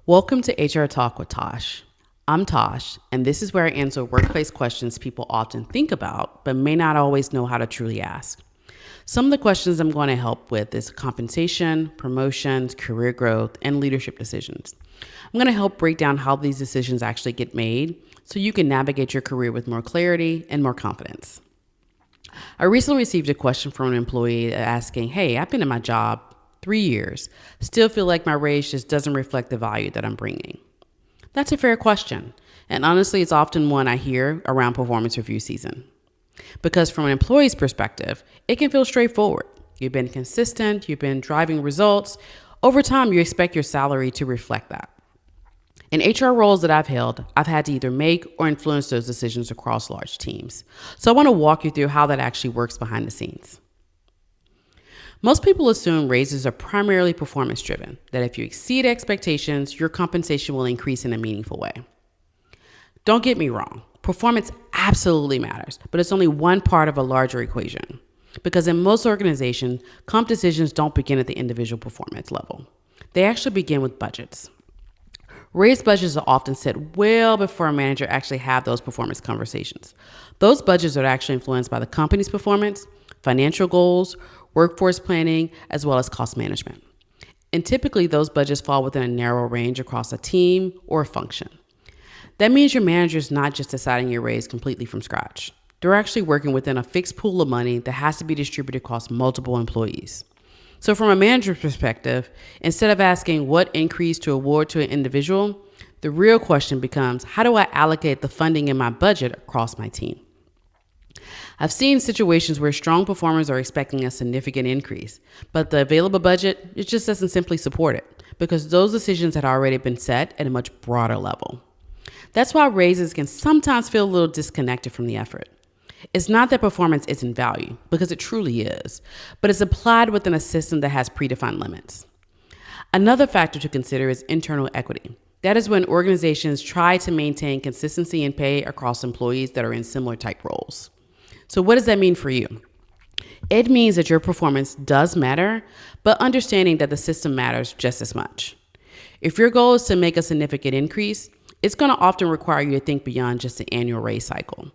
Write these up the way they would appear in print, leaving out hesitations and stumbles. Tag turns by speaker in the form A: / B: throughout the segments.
A: Welcome to HR Talk with Tosh. I'm Tosh, and this is where I answer workplace questions people often think about, but may not always know how to truly ask. Some of the questions I'm going to help with is compensation, promotions, career growth, and leadership decisions. I'm going to help break down how these decisions actually get made so you can navigate your career with more clarity and more confidence. I recently received a question from an employee asking, hey, I've been in my job 3 years, still feel like my raise just doesn't reflect the value that I'm bringing. That's a fair question, and honestly, it's often one I hear around performance review season. Because from an employee's perspective, it can feel straightforward. You've been consistent, you've been driving results. Over time, you expect your salary to reflect that. In HR roles that I've held, I've had to either make or influence those decisions across large teams. So I want to walk you through how that actually works behind the scenes. Most people assume raises are primarily performance driven, that if you exceed expectations, your compensation will increase in a meaningful way. Don't get me wrong, performance absolutely matters, but it's only one part of a larger equation. Because in most organizations, comp decisions don't begin at the individual performance level. They actually begin with budgets. Raise budgets are often set well before a manager actually have those performance conversations. Those budgets are actually influenced by the company's performance, financial goals, workforce planning, as well as cost management. And typically those budgets fall within a narrow range across a team or a function. That means your manager is not just deciding your raise completely from scratch. They're actually working within a fixed pool of money that has to be distributed across multiple employees. So from a manager's perspective, instead of asking what increase to award to an individual, the real question becomes, how do I allocate the funding in my budget across my team? I've seen situations where strong performers are expecting a significant increase, but the available budget, it just doesn't simply support it because those decisions had already been set at a much broader level. That's why raises can sometimes feel a little disconnected from the effort. It's not that performance isn't valued, because it truly is, but it's applied within a system that has predefined limits. Another factor to consider is internal equity. That is when organizations try to maintain consistency in pay across employees that are in similar type roles. So what does that mean for you? It means that your performance does matter, but understanding that the system matters just as much. If your goal is to make a significant increase, it's going to often require you to think beyond just the annual raise cycle.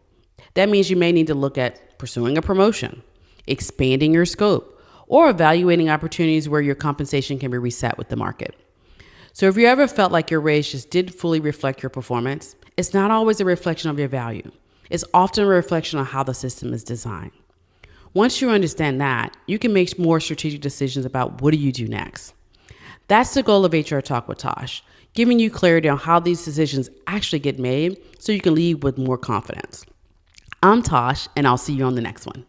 A: That means you may need to look at pursuing a promotion, expanding your scope, or evaluating opportunities where your compensation can be reset with the market. So if you ever felt like your raise just didn't fully reflect your performance, it's not always a reflection of your value. It's often a reflection on how the system is designed. Once you understand that, you can make more strategic decisions about what do you do next. That's the goal of HR Talk with Tosh, giving you clarity on how these decisions actually get made so you can lead with more confidence. I'm Tosh, and I'll see you on the next one.